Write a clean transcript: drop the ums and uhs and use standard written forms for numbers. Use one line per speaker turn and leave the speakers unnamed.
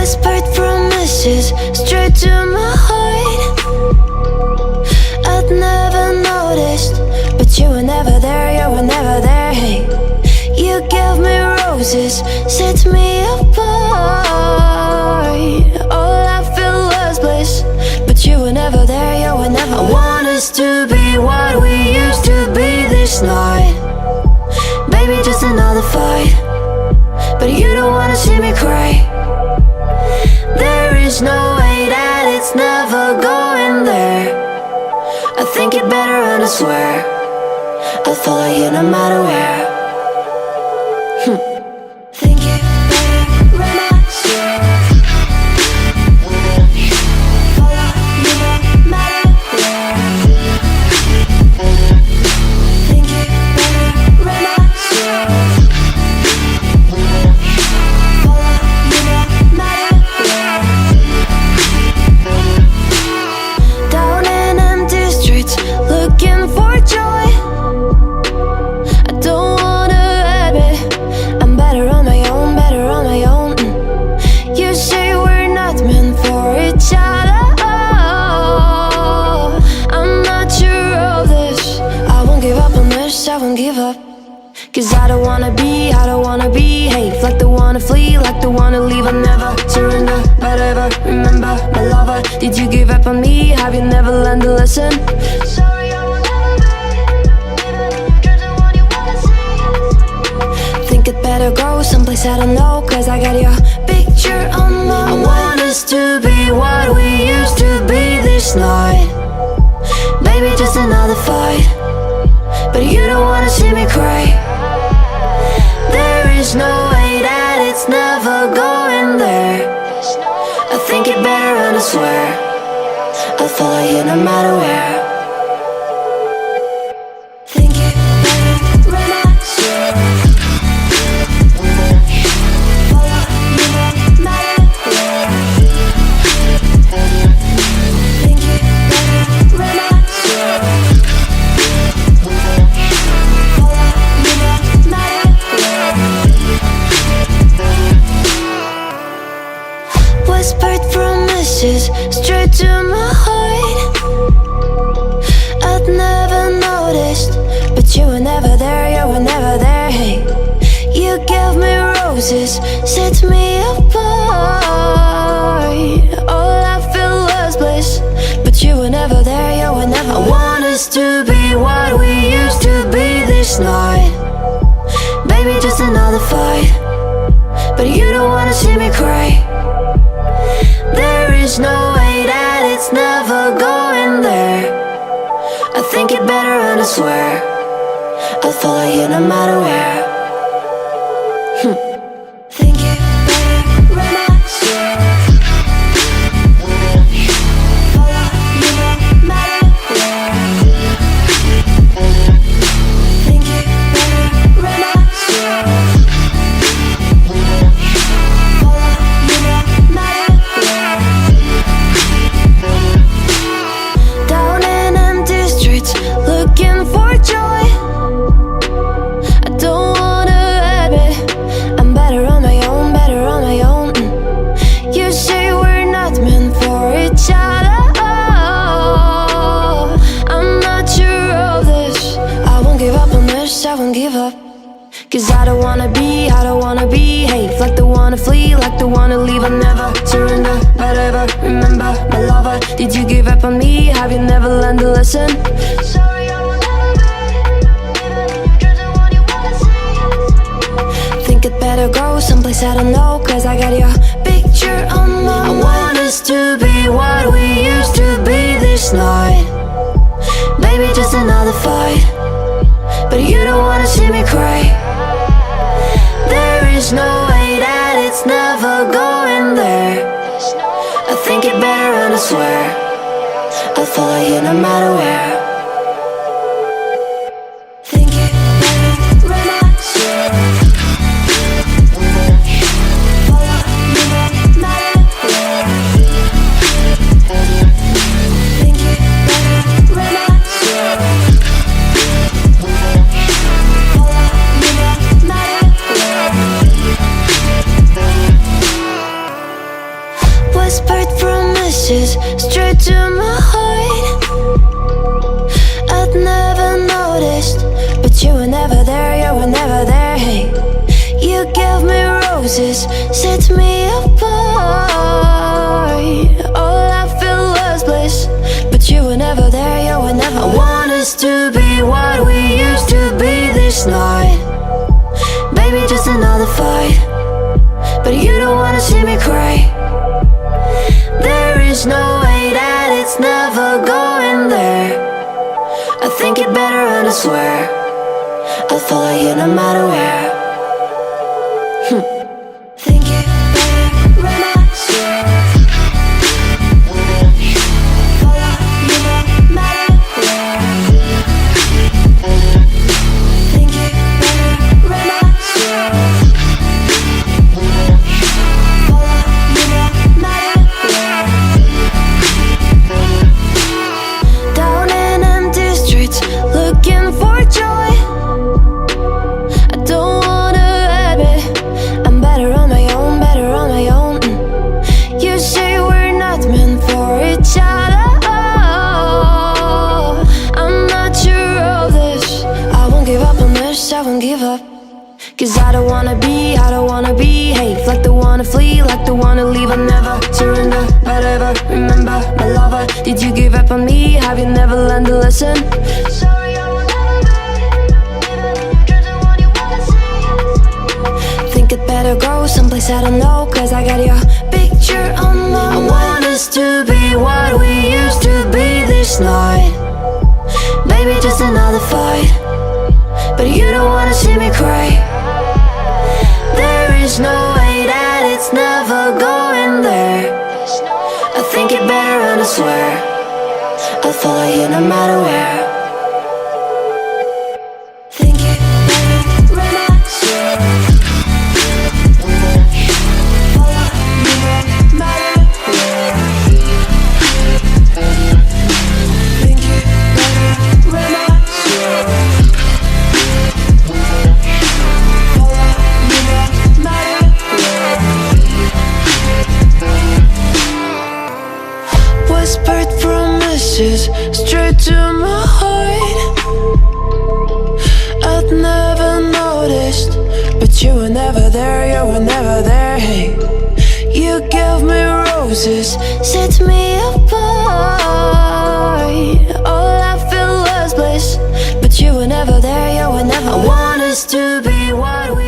Whispered promises straight to my heart. I'd never noticed, but you were never there, you were never there. Hey, you gave me roses, set me apart. All I feel was bliss, but you were never there, you were never there. I want us to be what we used to be this night. Baby, just another fight, but you don't wanna see me cry. There is no way that it's never going there. I think it better and I swear I'll follow you no matter where. Think it better and I swear follow you no matter where. Think it better and I swear follow you no matter where. Down in empty streets, looking for joy. I don't wanna admit I'm better on my own, better on my own. You say we're not meant for each other. I'm not sure of this. I won't give up on this, I won't give up. Cause I don't wanna be, hey, like the wanna flee, like the wanna leave. I'll never surrender, but ever remember my lover. Did you give up on me? Have you never learned a lesson? Sorry, I will never be, even if you're the one you wanna see. Think it better go someplace I don't know, cause I got your picture on my mind. I want us to be what we used to be this night. Baby, just another fight, but you don't wanna see me cry. There is no way that it's never going there. I think it better and I swear I'll follow you no matter where. Think it better and I swear follow you no matter where. Think it better and I swear follow you no matter where. Whispered promises straight to my heart. I'd never noticed, but you were never there, you were never there. Hey, you gave me roses, set me apart. All I feel was bliss, but you were never there, you were never there. I want us to be what we used to be this night. Baby, just another fight, but you don't wanna see me cry. There is no way that it's never going there. I think it better and I swear I'll follow you no matter where. Think it better and I swear follow you no matter where. Think it better and I swear follow you no matter where. Down in empty streets, looking for joy. I don't wanna admit I'm better on my own, better on my own. You say we're not meant for each other. I'm not sure of this. I won't give up on this, I won't give up. Cause I don't wanna be, hey, like the wanna flee, like the wanna leave. I'll never surrender, but ever remember my lover. Did you give up on me? Have you never learned a lesson? Sorry, I will never be, even if you're the one you wanna see. Think it better go someplace I don't know, cause I got your picture on my mind. I want us to be what we used to be this night. Baby, just another fight, but you don't wanna see me cry. There is no way that it's never going there. I think it better and I swear I'll follow you no matter where. Think it better and I swear follow you no matter where. Think it better and I swear follow you no matter where. straight to my heart. I'd never noticed, but you were never there, you were never there. Hey, you gave me roses, set me apart. All I feel was bliss, but you were never there, you were never there. I want us to be what we used to be this night. Baby, just another fight, but you don't wanna see me cry. There is no way that it's never going there. I think it better and I swear I'll follow you no matter where. Think it better and I swear follow you no matter where. Think it better and I swear follow you no matter where. Down in empty streets, looking for joy. I don't wanna admit I'm better on my own, better on my own. You say we're not meant for each other. I'm not sure of this. I won't give up on this, I won't give up. Cause I don't wanna behave like the one to flee, like the one to leave. I'll never surrender, but ever remember my lover. Did you give up on me? Have you never learned to listen? Sorry, I will never be, even in your dreams, the one you wanna see. Think it better go someplace I don't know, cause I got your picture on my mind. I want us to be what we used to be this night. Baby, just another fight, but you don't wanna see me cry. There is no way that it's never going there. I think it better and I swear I'll follow you no matter where. Think it better and I swear follow you no matter where. Think it better and I swear follow you no matter where. Whispered promises straight to my heart. I'd never noticed, but you were never there, you were never there. Hey, you gave me roses, set me apart. All I feel was bliss, but you were never there, you were never there. I want us to be what we